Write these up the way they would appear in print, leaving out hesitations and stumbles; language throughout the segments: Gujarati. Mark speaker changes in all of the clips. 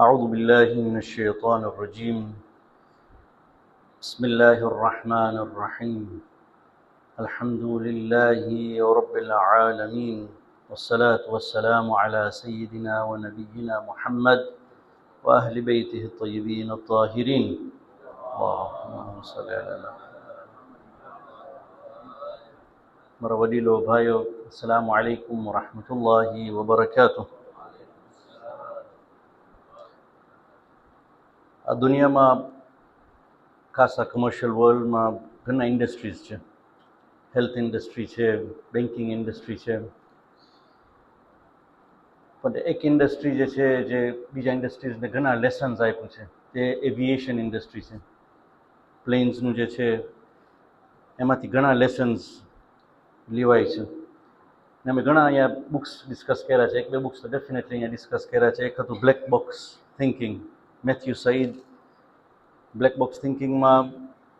Speaker 1: أعوذ بالله من الشيطان الرجيم. بسم الله الرحمن الرحيم. الحمد لله رب العالمين، والصلاة والسلام على سيدنا ونبينا محمد وأهل بيته الطيبين الطاهرين. اللهم صل على મારા વડીલો, ભાઈઓ, અસ્સલામુ અલૈકુમ વરહમતુલ્લાહિ વબરકાતુહ. આ દુનિયામાં ખાસ આ કમર્શિયલ વર્લ્ડમાં ઘણા ઇન્ડસ્ટ્રીઝ છે. હેલ્થ ઇન્ડસ્ટ્રી છે, બેન્કિંગ ઇન્ડસ્ટ્રી છે, પણ એક ઇન્ડસ્ટ્રી જે છે જે બીજા ઇન્ડસ્ટ્રીઝને ઘણા લેસન્સ આપ્યું છે તે એવિએશન ઇન્ડસ્ટ્રી છે. પ્લેન્સનું જે છે એમાંથી ઘણા લેસન્સ લેવાય છે. ને અમે ઘણા અહીંયા બુક્સ ડિસ્કસ કર્યા છે. એક બે બુક્સ તો ડેફિનેટલી અહીંયા ડિસ્કસ કર્યા છે. એક હતું બ્લેક બોક્સ થિંકિંગ, મેથ્યુ સઈદ. બ્લેક બોક્સ થિંકિંગમાં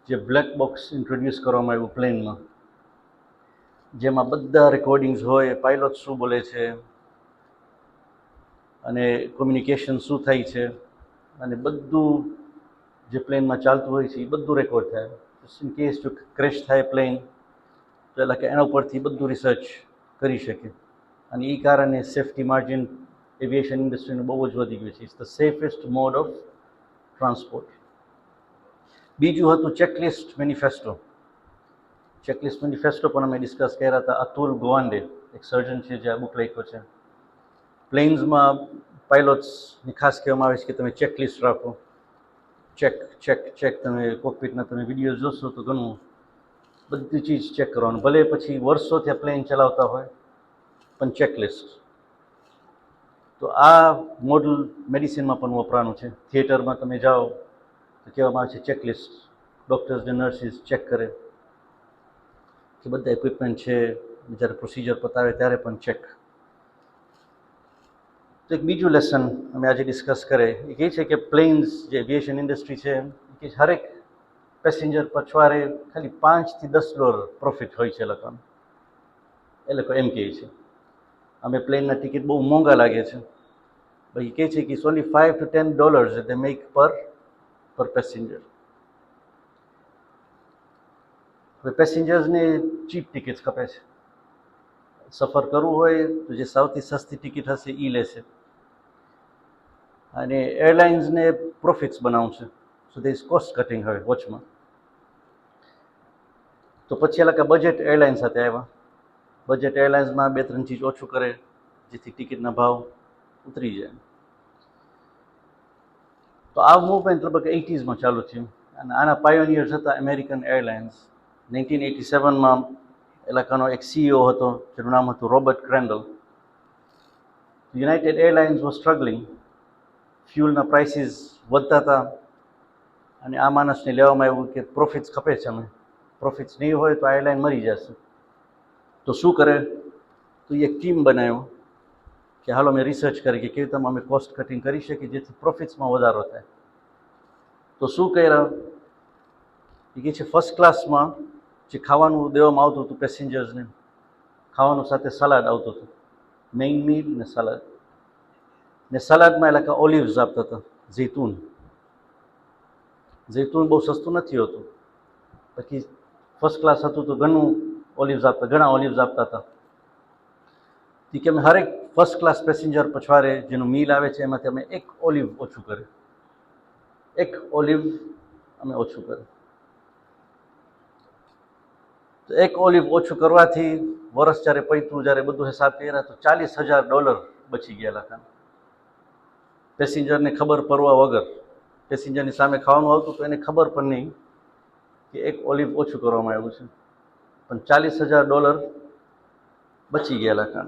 Speaker 1: જે બ્લેક બોક્સ ઇન્ટ્રોડ્યુસ કરવામાં આવ્યું પ્લેનમાં, જેમાં બધા રેકોર્ડિંગ્સ હોય, પાયલોટ શું બોલે છે અને કોમ્યુનિકેશન શું થાય છે અને બધું જે પ્લેનમાં ચાલતું હોય છે એ બધું રેકોર્ડ થાય. ઇન કેસ જો ક્રેશ થાય પ્લેન તો એટલે કે એના ઉપરથી બધું રિસર્ચ કરી શકે. અને એ કારણે સેફ્ટી માર્જિન એવિએશન ઇન્ડસ્ટ્રીનું બહુ જ વધી ગયું છે. It's the safest mode of transport. બીજું હતું ચેકલિસ્ટ મેનિફેસ્ટો. ચેકલિસ્ટ મેનિફેસ્ટો પણ અમે ડિસ્કસ કર્યા હતા. અતુલ ગોવાંડે એક સર્જન છે જે આ બુક લખ્યો છે. પ્લેન્સમાં પાયલોટ્સને ખાસ કહેવામાં આવે છે કે તમે ચેકલિસ્ટ રાખો. Check check check. તમે કોકપીટના તમે વિડીયો જોશો તો ઘણું બધી ચીજ ચેક કરવાનું. ભલે પછી વર્ષોથી આ પ્લેન ચલાવતા હોય પણ ચેકલિસ્ટ. તો આ મોડલ મેડિસિનમાં પણ વપરાનું છે. થિયેટરમાં તમે જાઓ તો કહેવામાં આવે છે ચેકલિસ્ટ. ડૉક્ટર્સ ને નર્સિસ ચેક કરે કે બધા ઇક્વિપમેન્ટ છે. જ્યારે પ્રોસિજર પતાવે ત્યારે પણ ચેક. તો એક બીજું લેસન અમે આજે ડિસ્કસ કરે એ કહે છે કે પ્લેન્સ જે એવિએશન ઇન્ડસ્ટ્રી છે કે હરેક પેસેન્જર પછવારે ખાલી $5 થી $10 પ્રોફિટ હોય છે લોકોને. એ લોકો એમ કહે છે અમે પ્લેનના ટિકિટ બહુ મોંઘા લાગે છે. ભાઈ કહે છે કે it's only $5 to $10 they make per passenger. હવે પેસેન્જર્સને ચીપ ટિકિટ્સ ખપે છે. સફર કરવું હોય તો જે સૌથી સસ્તી ટિકિટ હશે એ લેશે. અને એરલાઇન્સને પ્રોફિટ્સ બનાવશે. સો દે ઇઝ કોસ્ટ કટિંગ હવે વોચમાં. તો પછી એ લોકો બજેટ એરલાઇન્સ સાથે આવ્યા. બજેટ એરલાઇન્સમાં 2-3 ચીજ ઓછું કરે જેથી ટિકિટના ભાવ ઉતરી જાય. તો આ મૂવમેન્ટ લગભગ 80s ચાલુ થયું. અને આના પાયોનિયર્સ હતા અમેરિકન એરલાઇન્સ. 1987માં એ લોકોનો એક CEO હતો જેનું નામ હતું Robert Crandall. United Airlines was struggling. ફ્યુલના પ્રાઇસીસ વધતા હતા અને આ માણસને લેવામાં આવ્યું કે પ્રોફિટ્સ ખપે છે. અમે પ્રોફિટ્સ નહીં હોય તો આ એરલાઇન મરી જશે. તો શું કરે? તો એક ટીમ બનાવ્યો કે હાલો અમે રિસર્ચ કરી કે કેવી રીતે અમે કોસ્ટ કટિંગ કરી શકીએ જેથી પ્રોફિટ્સમાં વધારો થાય. તો શું કર્યા એ કહે છે ફર્સ્ટ ક્લાસમાં જે ખાવાનું દેવામાં આવતું હતું પેસેન્જર્સને, ખાવાનું સાથે સલાડ આવતું હતું, મેઇન મીલ ને સલાડ. ને સલાડમાં એ લોકો ઓલિવ્સ આપતા હતા, જૈતૂન. જૈતૂન બહુ સસ્તું નથી હોતું. પછી ફર્સ્ટ ક્લાસ હતું તો ઘણા ઓલિવ્સ આપતા હતા. કે અમે હરેક ફર્સ્ટ ક્લાસ પેસેન્જર પછવારે જેનું મીલ આવે છે એમાંથી અમે એક ઓલિવ ઓછું કરે. એક ઓલિવ અમે ઓછું કરે. તો એક ઓલિવ ઓછું કરવાથી વર્ષ જ્યારે પૈતું, જ્યારે બધું હિસાબ કર્યા તો $40,000 બચી ગયા હતા. પેસેન્જરને ખબર પડવા વગર. પેસેન્જરની સામે ખાવાનું આવતું તો એને ખબર પણ નહીં કે એક ઓલિવ ઓછું કરવામાં આવ્યું છે, પણ $40,000 બચી ગયેલા હતા.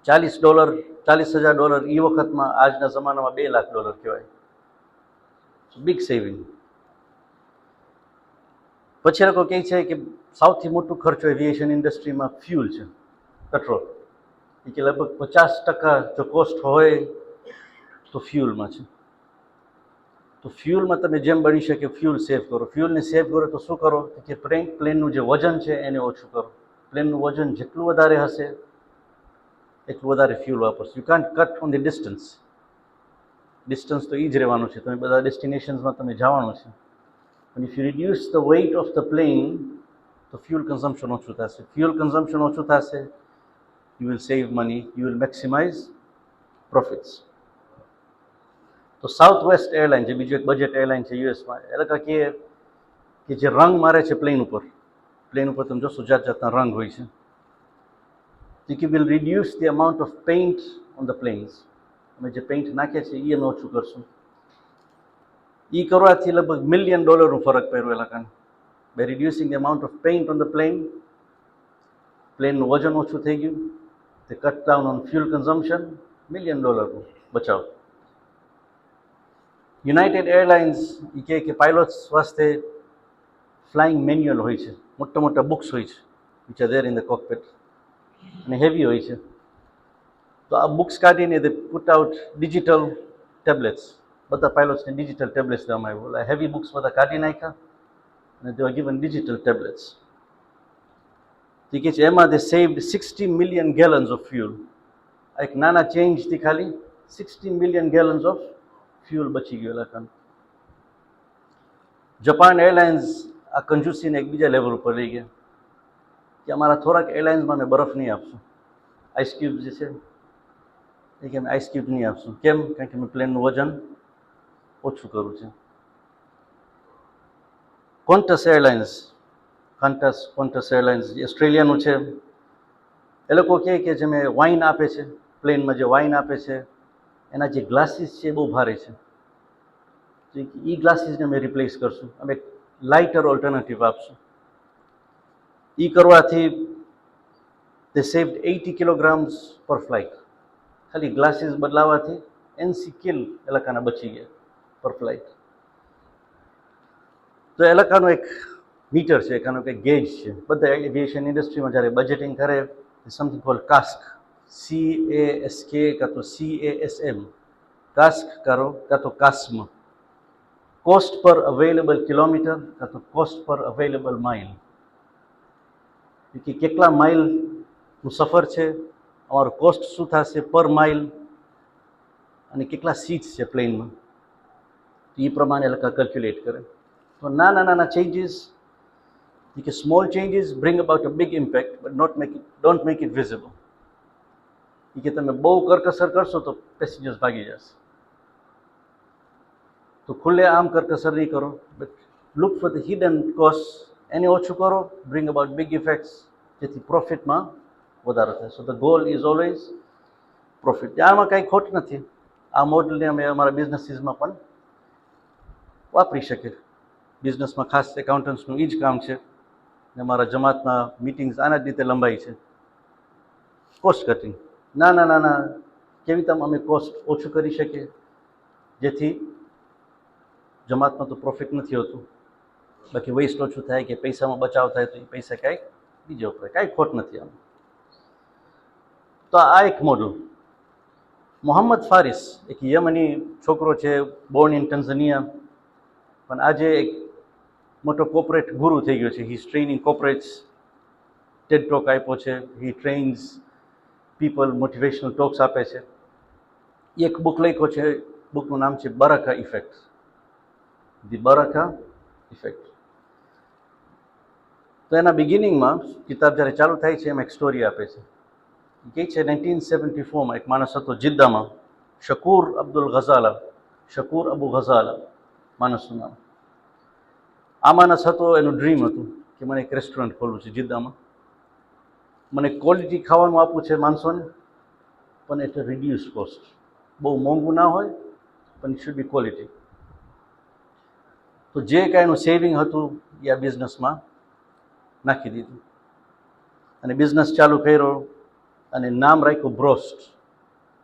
Speaker 1: $40,000 એ વખતમાં આજના જમાનામાં $2 લાખ કહેવાય. Big saving. પછી લોકો કહે છે કે સૌથી મોટું ખર્ચો એવિએશન ઇન્ડસ્ટ્રીમાં ફ્યુલ છે, પેટ્રોલ. એ કે લગભગ 50% જો કોસ્ટ હોય તો ફ્યુલમાં છે. તો ફ્યુલમાં તમે જેમ બની શકે ફ્યુલ સેવ કરો. ફ્યુલને સેવ કરો તો શું કરો કે પ્લેનનું જે વજન છે એને ઓછું કરો. પ્લેનનું વજન જેટલું વધારે હશે એટલું વધારે ફ્યુલ વાપરશે. You can't cut on the distance. Distance તો એ જ રહેવાનું છે, તમે બધા ડેસ્ટિનેશન્સમાં તમે જવાનું છે. પણ if you reduce the weight of the plane તો ફ્યુલ કન્ઝમ્પશન ઓછું થશે. ફ્યુલ કન્ઝમ્પશન ઓછું થશે, you will save money, you will maximise profits. તો સાઉથ વેસ્ટ એરલાઇન, જે બીજું એક બજેટ એરલાઇન છે યુએસમાં, એ લોકો કે જે રંગ મારે છે પ્લેન ઉપર તમે જોશો જાત જાતના રંગ હોય છે. કે will reduce the amount of paint on the planes. અમે જે પેઇન્ટ નાખીએ છીએ એ અમે ઓછું કરશું. એ કરવાથી લગભગ $1 મિલિયન ફરક પડ્યો એ લોકોને. By reducing the amount of paint on the plane, પ્લેનનું વજન ઓછું થઈ ગયું, તે cut down on fuel consumption, $1 million બચાવ. યુનાઇટેડ એરલાઇન્સ એ કે પાયલોટ્સ વાસ્તે ફ્લાઇંગ મેન્યુઅલ હોય છે, મોટા મોટા બુક્સ હોય છે, which are there in the cockpit, અને હેવી હોય છે. તો આ બુક્સ કાઢીને તે પુટ આઉટ ડિજિટલ ટેબ્લેટ્સ, બધા પાયલોટ્સને ડિજિટલ ટેબ્લેટ્સ દેવામાં આવ્યું. હેવી બુક્સ બધા કાઢી નાખ્યા અને they are given digital tablets. કે છે એમાં દે સેવ્ડ 60 મિલિયન ગેલન્સ ઓફ ફ્યુલ. આ એક નાના ચેન્જથી ખાલી 60 મિલિયન ગેલન્સ ઓફ ફ્યુલ બચી ગયો લોકોને. જાપાન એરલાઇન્સ આ કંજૂસીને એક બીજા લેવલ ઉપર લઈ ગયા કે અમારા થોડાક એરલાઇન્સમાં અમે બરફ નહીં આપશું, આઈસ ક્યુબ જે છે એ કે અમે આઈસ ક્યુબ નહીં આપશું. કેમ? કારણ કે અમે પ્લેનનું વજન ઓછું કરવું છે. ક્વોન્ટસ એરલાઇન્સ જે ઓસ્ટ્રેલિયાનું છે, એ લોકો કહે કે જે મેં વાઇન આપે છે પ્લેનમાં, જે વાઇન આપે છે એના જે ગ્લાસીસ છે એ બહુ ભારે છે, તો એ ગ્લાસીસને અમે રિપ્લેસ કરશું, અમે લાઇટર ઓલ્ટરનેટિવ આપશું. એ કરવાથી તે સેવ્ડ 80 kilograms પર ફ્લાઇટ. ખાલી ગ્લાસીસ બદલાવાથી 80 કિલ એ લોકોના બચી ગયા પર ફ્લાઇટ. તો એ લોકોનું એક મીટર છે, એકાનું કંઈક ગેજ છે. બધા એવિએશન ઇન્ડસ્ટ્રીમાં જ્યારે બજેટિંગ કરે, સમથિંગ કોલ્ડ કાસ્ક, CASK કાં તો CASM, કાસ્ક કરો કાં તો કાસ્મ, કોસ્ટ પર અવેલેબલ કિલોમીટર કાં તો કોસ્ટ પર અવેલેબલ માઇલ. કે કેટલા માઇલનું સફર છે, અમારો કોસ્ટ શું થશે પર માઇલ, અને કેટલા સીટ્સ છે પ્લેનમાં, એ પ્રમાણે એ લોકો કેલ્ક્યુલેટ કરે. તો નાના ચેન્જીસ, કે small changes bring about a big impact, but don't make it visible. કે તમે બહુ કરકસર કરશો તો પેસેન્જર્સ ભાગી જશે. તો ખુલ્લે આમ કરકસર નહીં કરો, but look for the hidden cost, એને ઓછું કરો, બ્રિંગ અબાઉટ બિગ ઇફેક્ટ્સ, જેથી પ્રોફિટમાં વધારો થાય. So the goal is always profit. આમાં કાંઈ ખોટ નથી. આ મોડલને અમે અમારા બિઝનેસીસમાં પણ વાપરી શકીએ. બિઝનેસમાં ખાસ એકાઉન્ટન્ટ્સનું એ જ કામ છે, ને અમારા જમાતના મિટિંગ્સ આના જ રીતે લંબાઈ છે. કોસ્ટ કટિંગ, નાના કેવી રીતે અમે કોસ્ટ ઓછું કરી શકીએ, જેથી જમાતમાં તો પ્રોફિટ નથી હોતું, બાકી વેસ્ટ ઓછું થાય કે પૈસામાં બચાવ થાય, તો એ પૈસા કાંઈક બીજો વપરાય. કાંઈ ખોટ નથી આમાં. તો આ એક મોડલ. મોહમ્મદ ફારિસ એક યમની છોકરો છે, બોર્ન ઇન ટેન્ઝાનિયા, પણ આજે એક મોટો કોર્પોરેટ ગુરુ થઈ ગયો છે. He is training corporates, Ted talk આપ્યો છે, હી ટ્રેન્સ પીપલ, મોટિવેશનલ ટોક્સ આપે છે. એક બુક લખ્યો છે, બુકનું નામ છે બરકા ઇફેક્ટ, ધી બરકા ઇફેક્ટ. તો એના બિગિનિંગમાં કિતાબ જ્યારે ચાલુ થાય છે, એમાં એક સ્ટોરી આપે છે. કહે છે 1974માં એક માણસ હતો જિદ્દામાં, શકૂર અબુ ગઝાલા માણસનું નામ. આ માણસ હતો, એનું ડ્રીમ હતું કે મને એક રેસ્ટોરન્ટ ખોલવું છે જિદ્દામાં, મને ક્વોલિટી ખાવાનું આપવું છે માણસોને, પણ એટલે રિડ્યુસ કોસ્ટ, બહુ મોંઘું ના હોય, પણ ઇટ શુડ બી ક્વોલિટી. તો જે કાંઈ એનું સેવિંગ હતું એ આ બિઝનેસમાં નાખી દીધું અને બિઝનેસ ચાલુ કર્યો, અને નામ રાખ્યું બ્રોસ્ટ.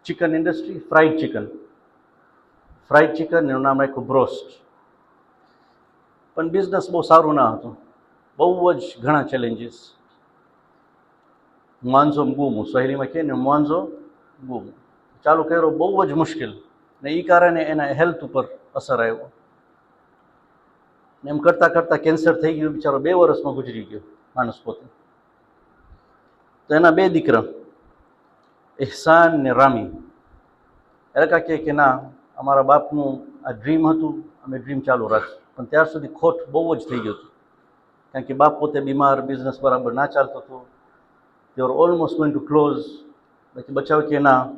Speaker 1: ચિકન ઇન્ડસ્ટ્રી, ફ્રાઈડ ચિકન, એનું નામ રાખ્યું બ્રોસ્ટ. પણ બિઝનેસ બહુ સારું ના હતું, બહુ જ ઘણા ચેલેન્જીસ. માંઝો ગુમું, સહેલીમાં કહે ને માંઝો ગુમું. ચાલુ કર્યો બહુ જ મુશ્કેલ, ને એ કારણે એના હેલ્થ ઉપર અસર આવ્યો. એમ કરતાં કેન્સર થઈ ગયું, બિચારો 2 વર્ષમાં ગુજરી ગયો માણસ પોતે. તો એના 2 દીકરા, એહસાન ને રામી, એ કહે કે ના, અમારા બાપનું આ ડ્રીમ હતું, અમે ડ્રીમ ચાલુ રાખ્યું, પણ ત્યાર સુધી ખોટ બહુ જ થઈ ગયું હતું, કારણ કે બાપ પોતે બીમાર, બિઝનેસ બરાબર ના ચાલતો હતો, they are almost going to close. પછી બચાવ કે ના,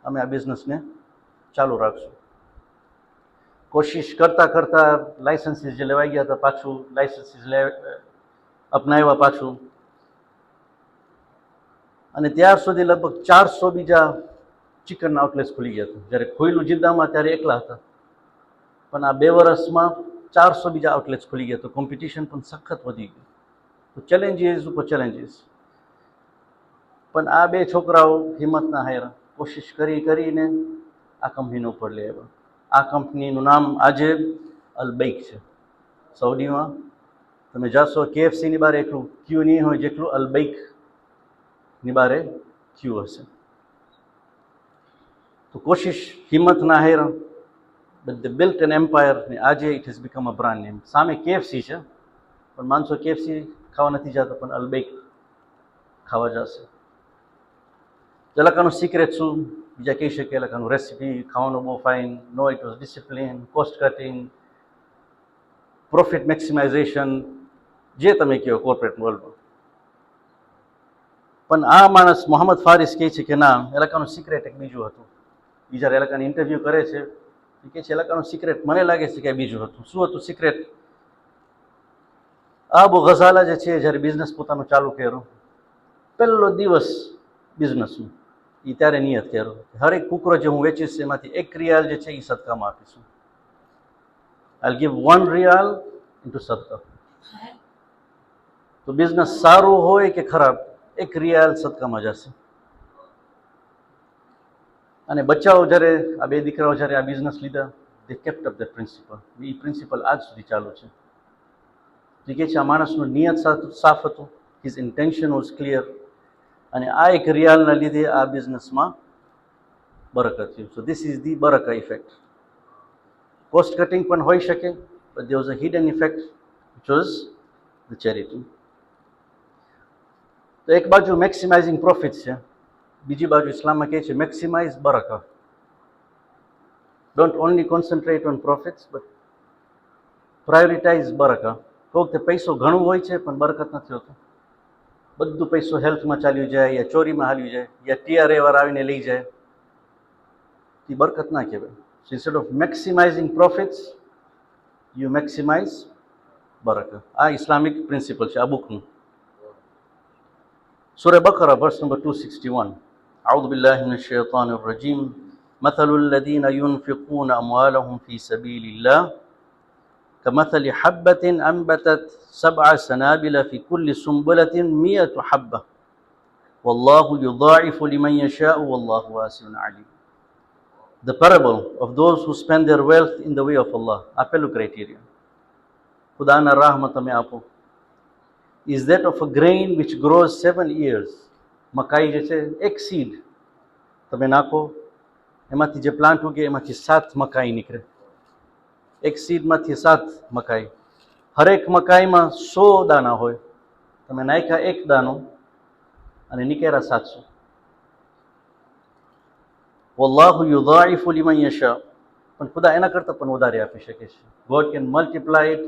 Speaker 1: અમે આ બિઝનેસને ચાલુ રાખશું. કોશિશ કરતાં કરતાં લાઇસન્સીસ જે લેવાઈ ગયા હતા, પાછું લાઇસન્સીસ અપનાવ્યા પાછું, અને ત્યાર સુધી લગભગ 400 બીજા ચિકન આઉટલેટ્સ ખુલી ગયા હતા. જ્યારે ખોયલું જિદ્દામાં ત્યારે એકલા હતા, પણ આ 2 વર્ષમાં 400 બીજા આઉટલેટ્સ ખુલી ગયા. તો કોમ્પિટિશન પણ સખત વધી ગયું. તો ચેલેન્જીસ ઉપર ચેલેન્જીસ. પણ આ 2 છોકરાઓ હિંમતના હાર્યા, કોશિશ કરીને આ કંપનીને ઉપર લઈ આવ્યા. આ કંપનીનું નામ આજે અલબૈક છે. સાઉદીમાં તમે જાશો, KFCની બારે એટલું ક્યુ નહીં હોય જેટલું અલબૈકની બારે ક્યુ હશે. તો કોશિશ હિંમત ના હાર્યા, but they built an empire. ને આજે it has become a brand name. સામે KFC છે, પણ માણસો KFC ખાવા નથી જતા, પણ અલબૈક ખાવા જશે. લકાનું સિક્રેટ શું? બીજા કહી શકે લકાનું રેસીપી, ખાવાનું બહુ fine, no it was discipline, cost cutting, profit maximisation, જે તમે કહો કોર્પોરેટ વર્લ્ડમાં. પણ આ માણસ મોહમ્મદ ફારિસ કહે છે કે ના, એલાકાનું સિક્રેટ એક બીજું હતું. બીજા એલાકાની ઇન્ટરવ્યૂ કરે છે, એ કહે છે એલાકાનું સિક્રેટ મને લાગે છે કે બીજું હતું. શું હતું સિક્રેટ? અબુ ગઝાલા જે છે, જ્યારે બિઝનેસ પોતાનું ચાલુ કર્યું, પહેલો દિવસ બિઝનેસનું, એ ત્યારે નિયત કર્યો, હરેક કુકરો જે હું વેચીશ એમાંથી 1 રિયાલ જે છે એ સદકામાં આપીશું. આઈ ગીવ 1 રિયાલ ઇન્ટુ સદકા. તો બિઝનેસ સારું હોય કે ખરાબ, 1 રિયાલ સદકામાં જશે. અને બચ્ચાઓ જ્યારે, આ 2 દીકરાઓ જ્યારે આ બિઝનેસ લીધા, they kept up that principle. એ પ્રિન્સિપલ આજ સુધી ચાલુ છે. જે કહે છે આ માણસનું નિયત સાફ હતું, હિઝ ઇન્ટેન્શન વોઝ ક્લિયર, અને આ 1 રિયાલના લીધે આ બિઝનેસમાં બરકત થયું. સો ધીસ ઇઝ ધી બરકા ઇફેક્ટ. કોસ્ટ કટિંગ પણ હોઈ શકે, but there was a hidden effect which was the charity. તો એક બાજુ મેક્સિમાઇઝિંગ પ્રોફિટ છે, બીજી બાજુ ઇસ્લામમાં કહે છે મેક્સિમાઇઝ બરકા. Don't only concentrate on profits, but prioritise બરકા. કોઈ વખતે પૈસો ઘણું હોય છે પણ બરકત નથી હોતો. બધું પૈસો હેલ્થમાં ચાલ્યું જાય, યા ચોરીમાં હાલ્યું જાય, યા TRA વાળા આવીને લઈ જાય, એ બરકત ના કહેવાય. So instead of maximizing profits, you maximize બરકત. આ ઇસ્લામિક પ્રિન્સિપલ છે આ બુકનું. સૂરહ બકરા વર્સ number 261. أعوذ بالله من الشيطان الرجيم. مثل الذين ينفقون أموالهم في سبيل الله كمثل حبة أنبتت 7 سنابل في كل سنبلة 100 حبة والله يضاعف لمن يشاء والله واسع عليم. The parable of those who spend their wealth in the way of Allah, આપેલું ક્રાઇટેરિયા, ખુદાના રાહમાં તમે આપો, is that of a grain which grows 7 years. મકાઈ જે છે, એક સીડ તમે નાખો, એમાંથી જે પ્લાન્ટ ઉગે એમાંથી 7 મકાઈ નીકળે. એક સીડમાંથી 7 મકાઈ. હરેક મકાઈમાં 100 દાણા હોય, તમે નાખ્યા 1 દાણો અને નીકળ્યા 700. વલ્લાહુ યુદાઇફુ લિમન યશા. પણ ખુદા એના કરતાં પણ વધારે આપી શકે છે. God can multiply it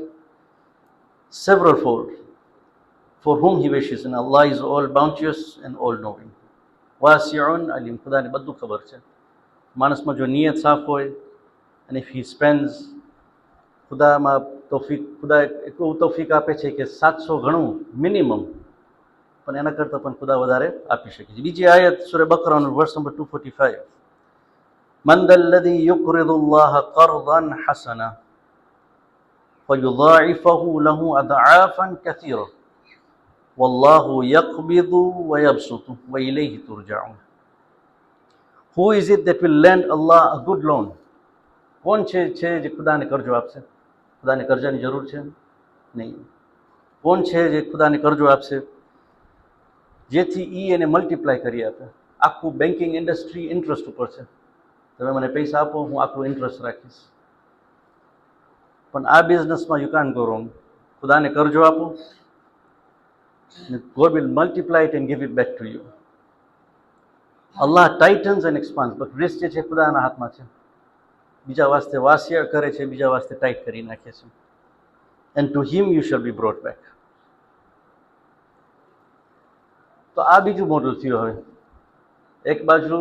Speaker 1: several fold for whom he wishes, and Allah is all bounteous and all knowing. વાસિઉન Alim. ખુદાને બધું ખબર છે. માણસમાં જો નિયત સાફ હોય, અને if he spends, ખુદામાં તૌફીક, ખુદા એટલું તૌફીક આપે છે કે 700 ઘણું મિનિમમ, પણ એના કરતાં પણ ખુદા વધારે આપી શકે છે. બીજી આયત સૂરહ બકરાનું વર્સ number 245. من ذا الذي يقرض الله قرضا حسنا فيضاعفه له أضعافا كثيرة والله يقبض ويبسط وإليه ترجعون. Who is it that will lend Allah a good loan? કોણ છે જે ખુદાને કરજો આપશે? ખુદાને કરજાની જરૂર છે નહીં. કોણ છે જે ખુદાને કરજો આપશે જેથી એને મલ્ટીપ્લાય કરી આપે? આખું બેન્કિંગ ઇન્ડસ્ટ્રી ઇન્ટરેસ્ટ ઉપર છે. તમે મને પૈસા આપો, હું આટલું ઇન્ટરેસ્ટ રાખીશ. પણ આ બિઝનેસમાં યુ કાન્ટ ગો રોંગ. ખુદાને કરજો આપો, God will multiply it and give it back to you. Allah tightens and expands, but risk જે છે ખુદાના હાથમાં છે. બીજા વાસ્તે વાસ્ય કરે છે, બીજા વાસ્તે ટાઈટ કરી નાખે છે. And to him you shall be brought back. તો આ બીજું મોડલ થયું. હવે એક બાજુ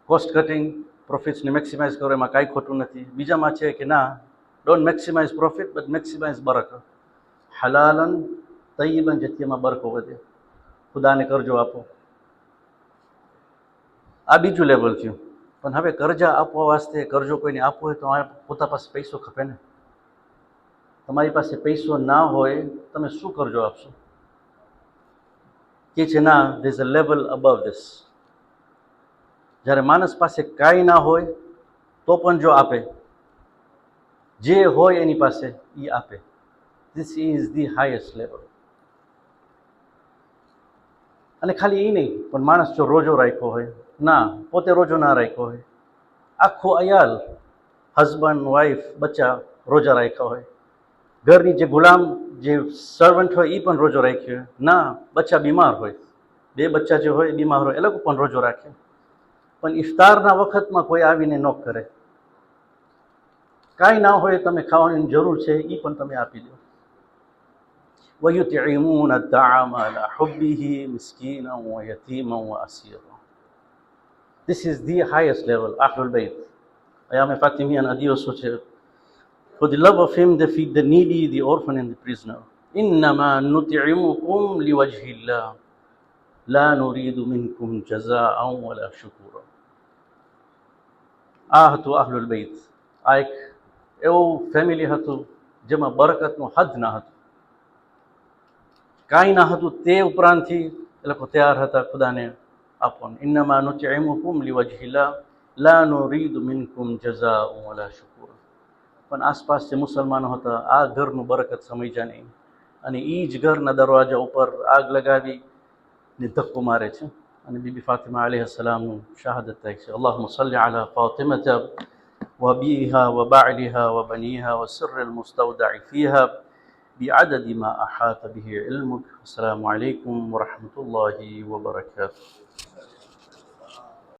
Speaker 1: કોસ્ટ કટિંગ, પ્રોફિટ્સને મેક્સિમાઇઝ કરો, એમાં કાંઈ ખોટું નથી. બીજામાં છે કે ના, don't maximise profit but maximise બરકત. હલાલન તય્યબન, જેથી એમાં બરકો વધે. ખુદાને કરજો આપો. આ બીજું લેવલ થયું. પણ હવે કરજા આપવા વાસ્તે, કરજો કોઈને આપવો હોય તો પોતા પાસે પૈસો ખપે ને. તમારી પાસે પૈસો ના હોય, તમે શું કરજો આપશો? કે છે ના, there is a level above this. જ્યારે માણસ પાસે કાંઈ ના હોય તો પણ જો આપે, જે હોય એની પાસે એ આપે, this is the highest level. અને ખાલી એ નહીં, પણ માણસ જો રોજો રાખ્યો હોય, ના પોતે રોજો ના રાખ્યો હોય, આખું અયાલ, હસબન્ડ, વાઈફ, બચ્ચા રોજા રાખ્યા હોય, ઘરની જે ગુલામ, જે સર્વન્ટ હોય એ પણ રોજો રાખ્યો હોય, ના બચ્ચા બીમાર હોય, 2 બચ્ચા જે હોય બીમાર હોય, એ લોકો પણ રોજો રાખે, પણ ઇફતારના વખતમાં કોઈ આવીને નોક કરે, કાંઈ ના હોય, તમે ખાવાની જરૂર છે એ પણ તમે આપી દો. وَيُطْعِمُونَ الطَّعَامَ عَلَى حُبِّهِ مِسْكِينًا وَيَتِيمًا وَأَسِيرًا. This is the highest level, Ahlul Bayt. Ayam Fatimiyan Adiyoso છે. For the love of him, they feed the needy, the orphan, and the prisoner. إِنَّمَا نُطْعِمُكُمْ لِوَجْهِ اللَّهِ لَا نُرِيدُ مِنْكُمْ جَزَاءً وَلَا شُكُورًا. આ હતું આહલુલ બૈત. આ એક એવું ફેમિલી હતું જેમાં બરકતનું હદ ના હતું, કાંઈ ના હતું. તે ઉપરાંતથી એ લોકો તૈયાર હતા ખુદાને આપવાનું. ઇન્નમા નુત્ઇમુકુમ લિવજહિલ્લાહ લા નુરીદુ મિનકુમ જઝાઅન વલા શુકુરા. પણ આસપાસ જે મુસલમાનો હતા, આ ઘરનું બરકત સમજ્યા નહીં, અને એ જ ઘરના દરવાજા ઉપર આગ લગાવી ને ધક્કો મારે છે. અને બીબી ફાતિમા અલૈહિસ્સલામનું શહાદત થાય છે. અલ્લાહુમ્મા સલ્લિ અલા ફાતિમata وأبيها وبعلها وبنيها والسر المستودع فيها بعدد ما أحاط به علمك. السلام عليكم ورحمة الله وبركاته.